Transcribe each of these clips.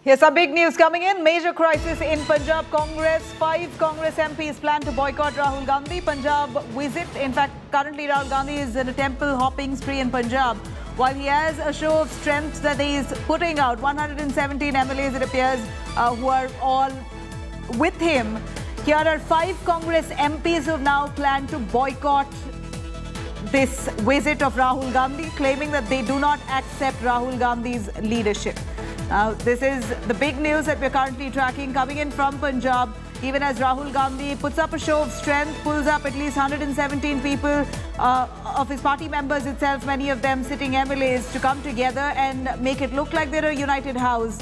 Here's some big news coming in. Major crisis in Punjab Congress. 5 Congress MPs plan to boycott Rahul Gandhi Punjab visit. In fact, currently Rahul Gandhi is in a temple hopping spree in Punjab. While he has a show of strength that he is putting out, 117 MLAs it appears who are all with him. Here are 5 Congress MPs who have now planned to boycott this visit of Rahul Gandhi, claiming that they do not accept Rahul Gandhi's leadership. Now, this is the big news that we're currently tracking coming in from Punjab. Even as Rahul Gandhi puts up a show of strength, pulls up at least 117 people of his party members itself, many of them sitting MLAs, to come together and make it look like they're a united house.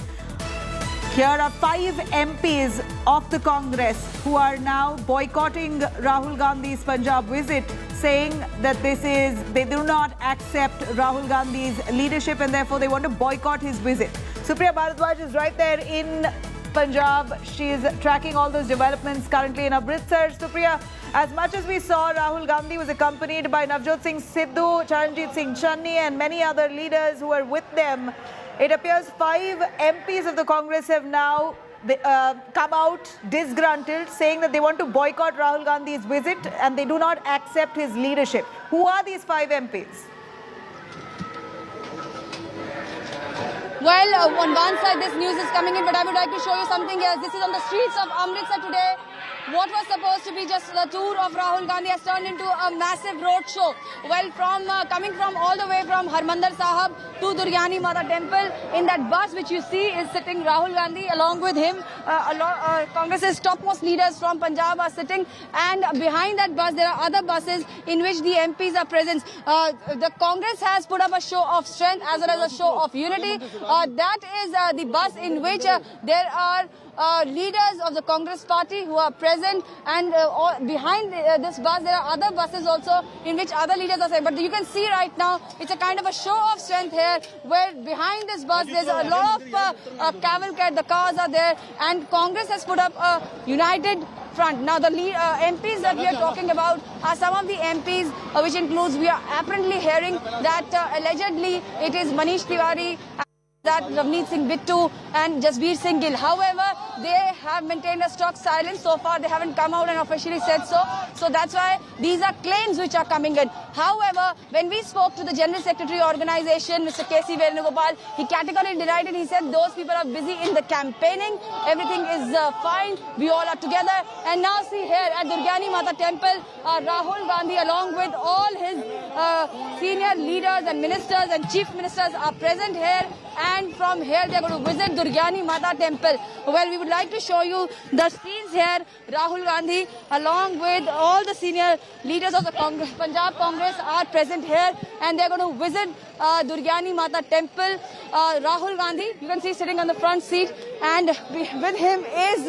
Here are 5 MPs of the Congress who are now boycotting Rahul Gandhi's Punjab visit, saying that they do not accept Rahul Gandhi's leadership and therefore they want to boycott his visit. Supriya Bharadwaj is right there in Punjab. She is tracking all those developments currently in Amritsar. Supriya, as much as we saw Rahul Gandhi was accompanied by Navjot Singh Sidhu, Charanjit Singh Channi and many other leaders who were with them, it appears 5 MPs of the Congress have now come out disgruntled, saying that they want to boycott Rahul Gandhi's visit and they do not accept his leadership. Who are these 5 MPs? Well, on one side this news is coming in, but I would like to show you something else. This is on the streets of Amritsar today. What was supposed to be just the tour of Rahul Gandhi has turned into a massive roadshow. Well, coming from all the way from Harmandir Sahib to Durgani Mata Temple, in that bus which you see is sitting Rahul Gandhi. Along with him, Congress's topmost leaders from Punjab are sitting, and behind that bus there are other buses in which the MPs are present. The Congress has put up a show of strength as well as a show of unity. That is the bus in which there are leaders of the Congress party who are present, and behind this bus there are other buses also in which other leaders are there. But you can see right now it's a kind of a show of strength here, where behind this bus there's a lot of cavalcade, the cars are there, and Congress has put up a united front. Now the MPs that we are talking about are some of the MPs which includes, we are apparently hearing that allegedly it is Manish Tewari, that Ravneet Singh Bittu and Jasveer Singh Gill. However, they have maintained a stock silence. So far, they haven't come out and officially said so. So that's why these are claims which are coming in. However, when we spoke to the General Secretary organization, Mr. KC Venugopal, he categorically denied it. He said those people are busy in the campaigning. Everything is fine. We all are together. And now see here at Durgani Mata Temple, Rahul Gandhi along with all his senior leaders and ministers and chief ministers are present here. And from here they are going to visit Durgani Mata Temple. Well, we would like to show you the scenes here. Rahul Gandhi along with all the senior leaders of the Punjab Congress are present here, and they are going to visit Durgani Mata Temple. Rahul Gandhi, you can see sitting on the front seat, and with him is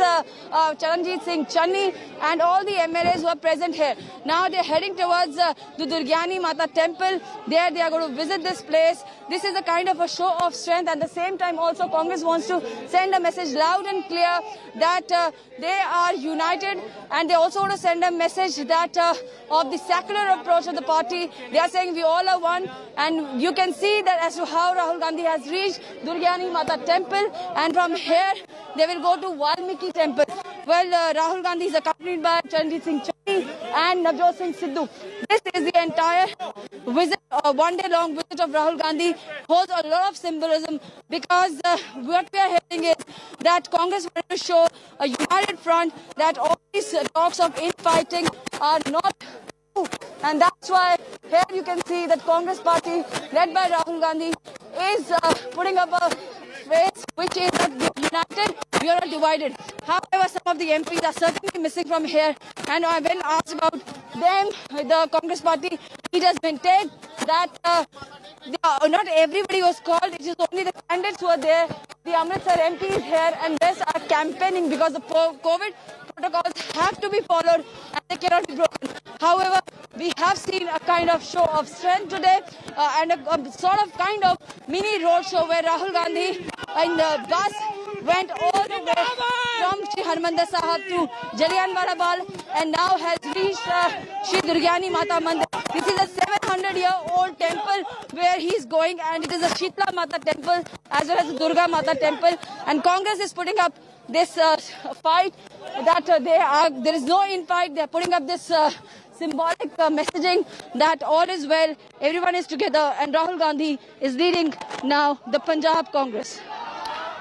Charanjit Singh Channi and all the MLAs who are present here. Now they are heading towards the Durgani Mata Temple. There they are going to visit this place. This is a kind of a show of strength. At the same time also Congress wants to send a message loud and clear that they are united, and they also want to send a message that of the secular approach of the party. They are saying we all are one, and you can see that as to how Rahul Gandhi has reached Durgani Mata Temple, and from here they will go to Valmiki Temple. Well, Rahul Gandhi is accompanied by Charanjit Singh Channi and Navjot Singh Sidhu. This is the entire visit, one-day-long visit of Rahul Gandhi, holds a lot of symbolism, because what we are hearing is that Congress wanted to show a united front, that all these talks of infighting are not true. And that's why here you can see that Congress party led by Rahul Gandhi is putting up a phrase which is that we are united, we are not divided. However, some of the MPs are certainly missing from here, and when asked about them, the Congress party leaders maintained that not everybody was called. It is only the candidates who are there. The Amritsar MPs here and rest are campaigning, because the COVID protocols have to be followed and they cannot be broken. However, we have seen a kind of show of strength today, and a sort of kind of mini roadshow where Rahul Gandhi in the bus went all the way from Shri Harmandir Sahib to Jallianwala Bagh, and now has reached Shri Durgani Mata Mandir. This is the 7th 300-year-old temple where he's going, and it is a Shitla Mata temple as well as the Durga Mata temple. And Congress is putting up this fight that there is no infight. They're putting up this symbolic messaging that all is well, everyone is together, and Rahul Gandhi is leading now the Punjab Congress.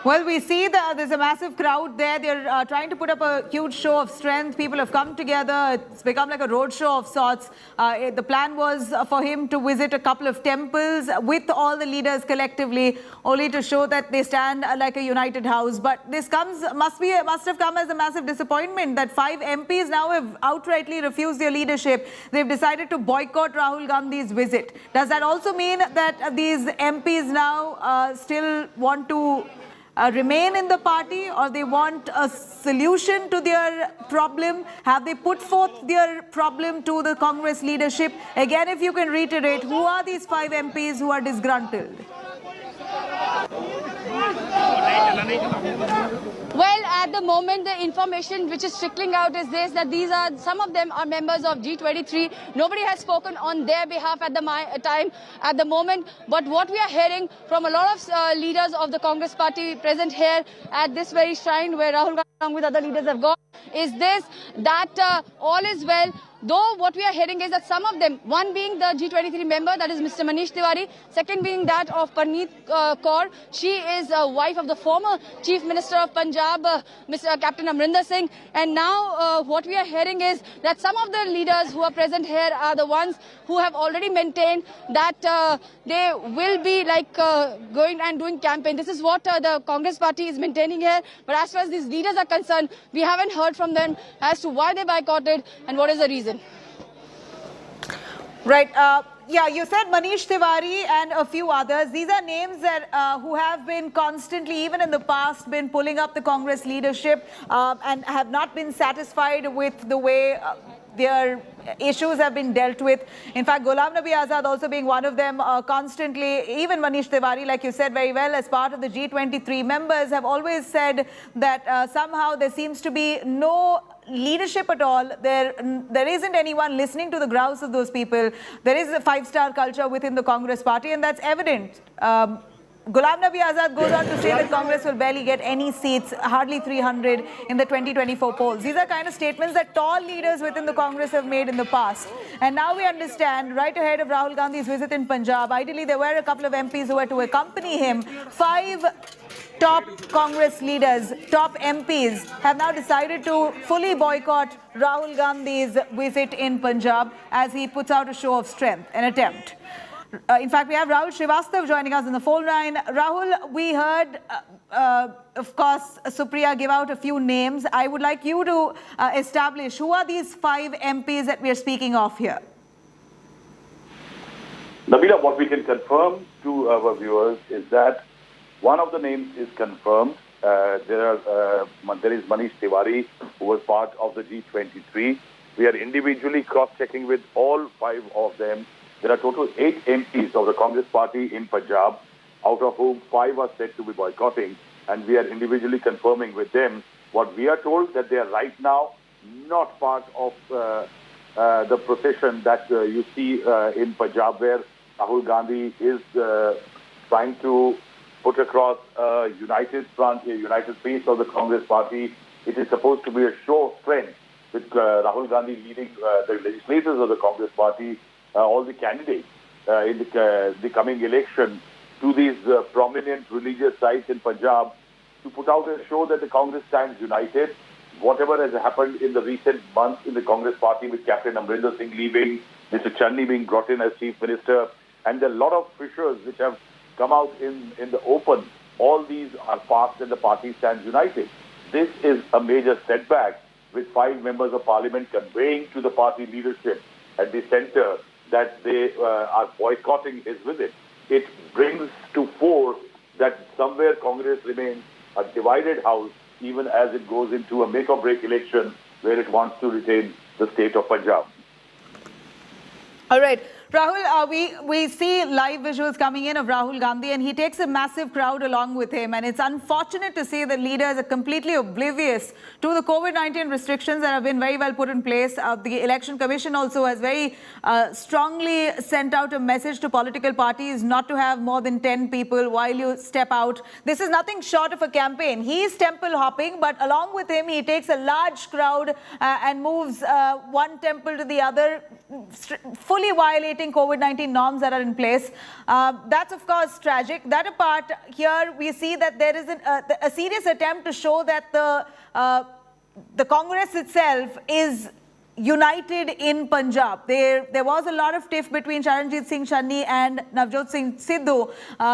Well, we see that there's a massive crowd there. They're trying to put up a huge show of strength. People have come together. It's become like a roadshow of sorts. The plan was for him to visit a couple of temples with all the leaders collectively, only to show that they stand like a united house. But this must have come as a massive disappointment that 5 MPs now have outrightly refused their leadership. They've decided to boycott Rahul Gandhi's visit. Does that also mean that these MPs now still want to remain in the party, or they want a solution to their problem? Have they put forth their problem to the Congress leadership? Again, if you can reiterate, who are these 5 MPs who are disgruntled? Well, at the moment, the information which is trickling out is this, that some of them are members of G23. Nobody has spoken on their behalf at the moment. But what we are hearing from a lot of leaders of the Congress party present here at this very shrine where Rahul Gandhi along with other leaders have gone, is this, that all is well. Though what we are hearing is that some of them, one being the G23 member, that is Mr. Manish Tewari, second being that of Parneet Kaur. She is a wife of the former Chief Minister of Punjab, Mr. Captain Amrinder Singh. And now what we are hearing is that some of the leaders who are present here are the ones who have already maintained that they will be going and doing campaign. This is what the Congress party is maintaining here. But as far as these leaders are concerned, we haven't heard from them as to why they boycotted and what is the reason. Right. Yeah, you said Manish Tewari and a few others. These are names that who have been constantly, even in the past, been pulling up the Congress leadership and have not been satisfied with the way their issues have been dealt with. In fact, Ghulam Nabi Azad also being one of them, constantly, even Manish Tewari, like you said very well, as part of the G23 members, have always said that somehow there seems to be no leadership at all. There isn't anyone listening to the growls of those people. There is a 5-star culture within the Congress party, and that's evident. Ghulam Nabi Azad goes on to say that Congress will barely get any seats, hardly 300 in the 2024 polls. These are kind of statements that tall leaders within the Congress have made in the past. And now we understand, right ahead of Rahul Gandhi's visit in Punjab, ideally there were a couple of MPs who were to accompany him. 5 top Congress leaders, top MPs, have now decided to fully boycott Rahul Gandhi's visit in Punjab as he puts out a show of strength, an attempt. In fact, we have Rahul Srivastav joining us in the phone line. Rahul, we heard, of course, Supriya give out a few names. I would like you to establish who are these 5 MPs that we are speaking of here. Nabila, what we can confirm to our viewers is that one of the names is confirmed. There is Manish Tewari, who was part of the G23. We are individually cross-checking with all 5 of them. There are total 8 MPs of the Congress party in Punjab, out of whom 5 are said to be boycotting, and we are individually confirming with them. What we are told that they are right now not part of the procession that you see in Punjab, where Rahul Gandhi is trying to put across a united front, a united face of the Congress party. It is supposed to be a show of strength with Rahul Gandhi leading the legislators of the Congress party, all the candidates in the coming election, to these prominent religious sites in Punjab, to put out a show that the Congress stands united. Whatever has happened in the recent months in the Congress party, with Captain Amrinder Singh leaving, Mr. Channi being brought in as Chief Minister, and a lot of fissures which have come out in the open, all these are past and the party stands united. This is a major setback, with 5 members of parliament conveying to the party leadership at the centre that they are boycotting his visit. It brings to fore that somewhere Congress remains a divided house, even as it goes into a make-or-break election where it wants to retain the state of Punjab. All right. Rahul, we see live visuals coming in of Rahul Gandhi, and he takes a massive crowd along with him. And it's unfortunate to see that leaders are completely oblivious to the COVID-19 restrictions that have been very well put in place. The Election Commission also has very strongly sent out a message to political parties not to have more than 10 people while you step out. This is nothing short of a campaign. He is temple hopping, but along with him, he takes a large crowd and moves one temple to the other, fully violating COVID-19 norms that are in place. That's of course tragic. That apart, here we see that there is a serious attempt to show that the Congress itself is united in Punjab. There was a lot of tiff between Charanjit Singh Channi and Navjot Singh Sidhu.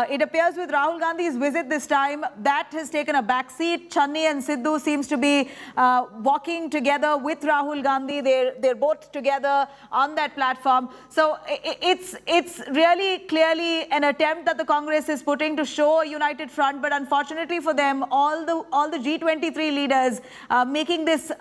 It appears with Rahul Gandhi's visit this time, that has taken a backseat. Channi and Sidhu seems to be walking together with Rahul Gandhi. They're both together on that platform. So it's really clearly an attempt that the Congress is putting to show a united front. But unfortunately for them, all the G23 leaders making this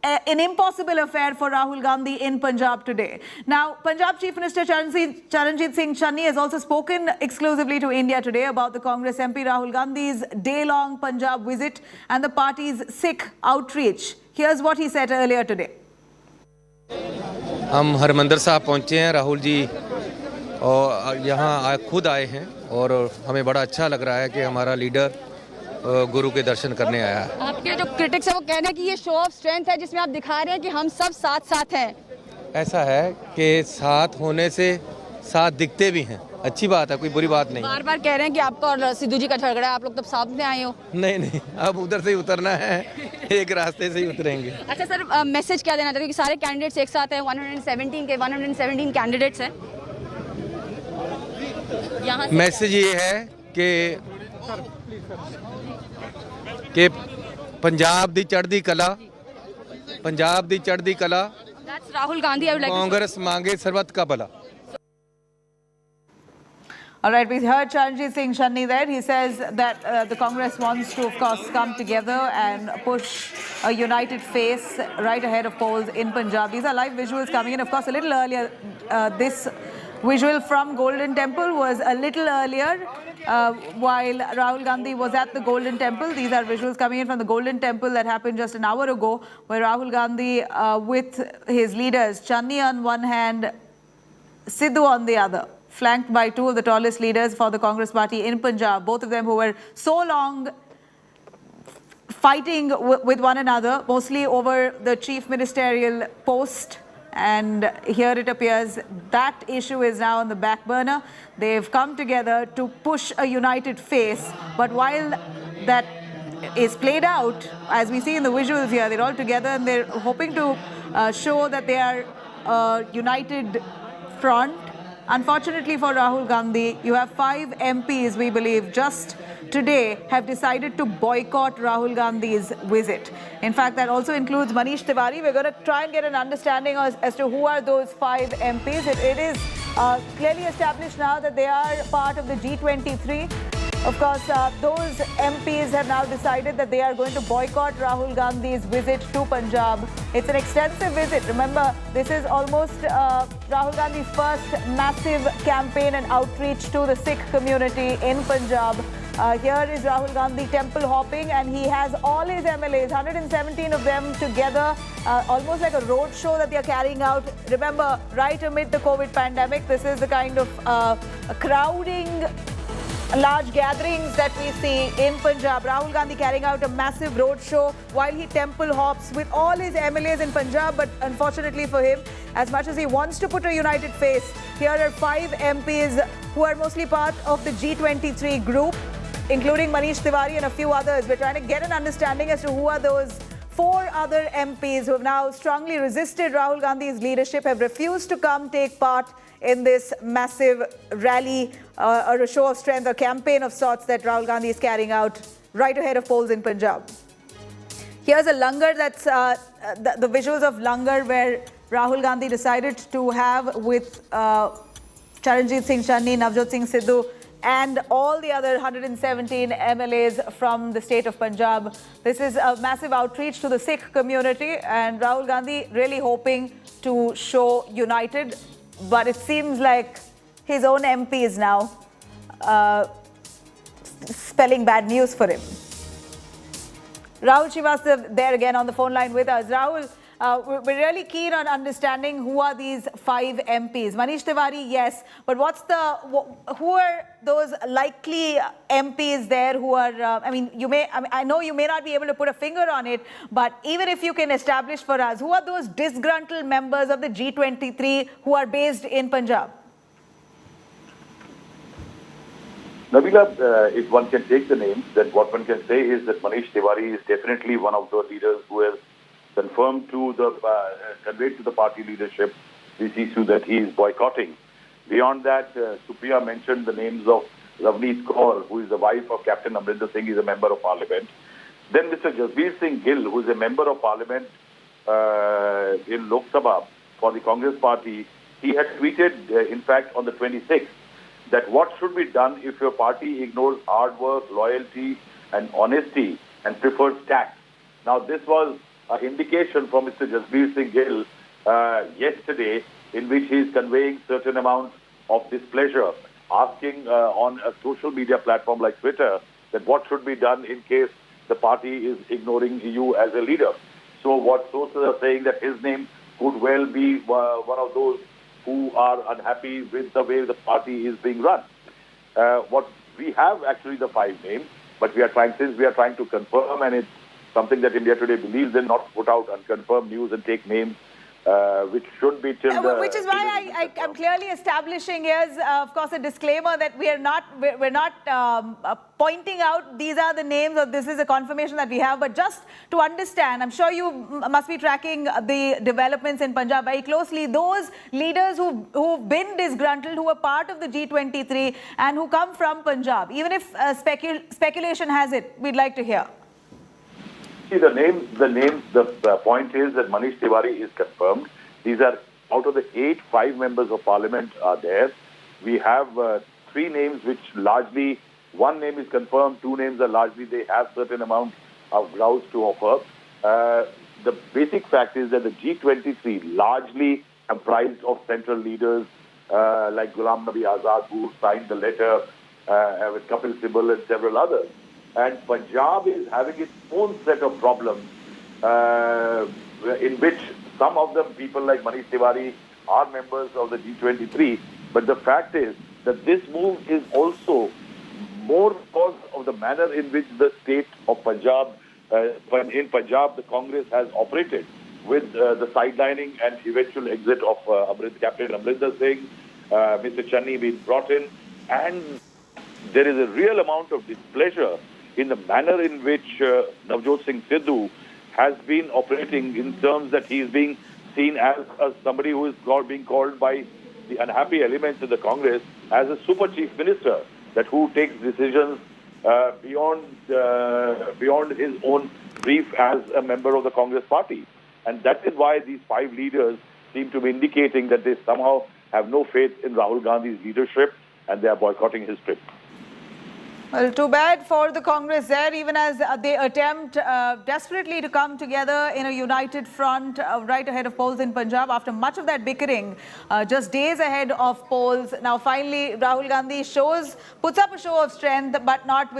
an impossible affair for Rahul Gandhi in Punjab today. Now, Punjab Chief Minister Charanjit Singh Channi has also spoken exclusively to India today about the Congress MP Rahul Gandhi's day-long Punjab visit and the party's Sikh outreach. Here's what he said earlier today. हम हरमंदर साहब पहुंचे हैं, राहुल जी और यहाँ खुद आए हैं और हमें बड़ा अच्छा लग रहा है कि हमारा लीडर गुरु के दर्शन करने आया है। आपके जो क्रिटिक्स है वो कहना है कि ये शो ऑफ स्ट्रेंथ है जिसमें आप दिखा रहे हैं कि हम सब साथ साथ हैं। ऐसा है कि साथ होने से साथ दिखते भी हैं, अच्छी बात है, कोई बुरी बात नहीं। बार बार कह रहे हैं कि आपका और सिद्धू जी का झगड़ा है, आप लोग तब साथ में आए हो। नहीं, अब उधर से ही उतरना है, एक रास्ते से ही उतरेंगे। अच्छा सर, मैसेज क्या देना था, क्योंकि सारे कैंडिडेट्स एक साथ हैं, 117 कैंडिडेट्स हैं। मैसेज ये है कि पंजाब दी चढ़दी कला, That's Rahul Gandhi. I would like Congress मांगे सर्वत का भला। All right, we heard Charanjit Singh Channi there. He says that the Congress wants to, of course, come together and push a united face right ahead of polls in Punjab. These are live visuals coming in. Of course, a little earlier, this visual from Golden Temple was a little earlier while Rahul Gandhi was at the Golden Temple. These are visuals coming in from the Golden Temple that happened just an hour ago, where Rahul Gandhi with his leaders, Channi on one hand, Sidhu on the other, flanked by two of the tallest leaders for the Congress party in Punjab, both of them who were so long fighting with one another, mostly over the chief ministerial post. And here it appears that issue is now on the back burner. They've come together to push a united face. But while that is played out, as we see in the visuals here, they're all together and they're hoping to show that they are a united front. Unfortunately for Rahul Gandhi, you have 5 MPs, we believe, just today have decided to boycott Rahul Gandhi's visit. In fact, that also includes Manish Tewari. We're going to try and get an understanding as to who are those 5 MPs. It is clearly established now that they are part of the G23. Of course, those MPs have now decided that they are going to boycott Rahul Gandhi's visit to Punjab. It's an extensive visit. Remember, this is almost Rahul Gandhi's first massive campaign and outreach to the Sikh community in Punjab. Here is Rahul Gandhi temple hopping, and he has all his MLAs, 117 of them together, almost like a road show that they are carrying out. Remember, right amid the COVID pandemic, this is the kind of crowding, large gatherings that we see in Punjab. Rahul Gandhi carrying out a massive road show while he temple hops with all his MLAs in Punjab. But unfortunately for him, as much as he wants to put a united face, here are 5 MPs who are mostly part of the G23 group, including Manish Tewari and a few others. We're trying to get an understanding as to who are those 4 other MPs who have now strongly resisted Rahul Gandhi's leadership, have refused to come take part in this massive rally or a show of strength, a campaign of sorts that Rahul Gandhi is carrying out right ahead of polls in Punjab. Here's a langar that's the visuals of langar where Rahul Gandhi decided to have with Charanjit Singh Channi, Navjot Singh Sidhu, and all the other 117 MLAs from the state of Punjab. This is a massive outreach to the Sikh community, and Rahul Gandhi really hoping to show united but it seems like his own MP is now spelling bad news for him. Rahul Srivastav there again on the phone line with us. Rahul, we're really keen on understanding who are these 5 MPs. Manish Tewari, yes, but who are those likely MPs there who are, I know you may not be able to put a finger on it, but even if you can establish for us, who are those disgruntled members of the G23 who are based in Punjab? Nabila, if one can take the names, then what one can say is that Manish Tewari is definitely one of the leaders who has confirmed to the conveyed to the party leadership this issue that he is boycotting. Beyond that, Supriya mentioned the names of Ravneet Kaur, who is the wife of Captain Amrinder Singh, is a member of Parliament. Then Mr. Jasveer Singh Gill, who is a member of Parliament in Lok Sabha for the Congress party, he had tweeted, in fact, on the 26th, that what should be done if your party ignores hard work, loyalty and honesty and prefers tax. Now, this was an indication from Mr. Jasveer Singh Gill yesterday, in which he is conveying certain amounts of displeasure, asking on a social media platform like Twitter that what should be done in case the party is ignoring you as a leader. So what sources are saying that his name could well be one of those who are unhappy with the way the party is being run. What we have actually the 5 names, but since we are trying to confirm, and it's something that India Today believes in, not put out unconfirmed news and take names which should be till the... Which is why I'm clearly establishing here, of course, a disclaimer that we're not pointing out these are the names or this is a confirmation that we have, but just to understand, I'm sure you must be tracking the developments in Punjab very closely. Those leaders who've been disgruntled, who are part of the G23 and who come from Punjab, even if speculation has it, we'd like to hear. See, the point is that Manish Tewari is confirmed. These are, out of the 8, 5 members of parliament are there. We have 3 names which largely, 1 name is confirmed, 2 names are largely, they have certain amount of grounds to offer. The basic fact is that the G23 largely comprised of central leaders like Ghulam Nabi Azad, who signed the letter with Kapil Sibal and several others. And Punjab is having its own set of problems in which some of them, people like Manish Tewari, are members of the G23. But the fact is that this move is also more because of the manner in which the state of Punjab, in Punjab, the Congress has operated with the sidelining and eventual exit of Captain Amrinder Singh, Mr. Channi being brought in. And there is a real amount of displeasure in the manner in which Navjot Singh Sidhu has been operating, in terms that he is being seen as somebody who is being called by the unhappy elements in the Congress as a super chief minister, that who takes decisions beyond his own brief as a member of the Congress party. And that is why these 5 leaders seem to be indicating that they somehow have no faith in Rahul Gandhi's leadership and they are boycotting his trip. Well, too bad for the Congress there, even as they attempt desperately to come together in a united front right ahead of polls in Punjab after much of that bickering, just days ahead of polls. Now, finally, Rahul Gandhi puts up a show of strength, but not with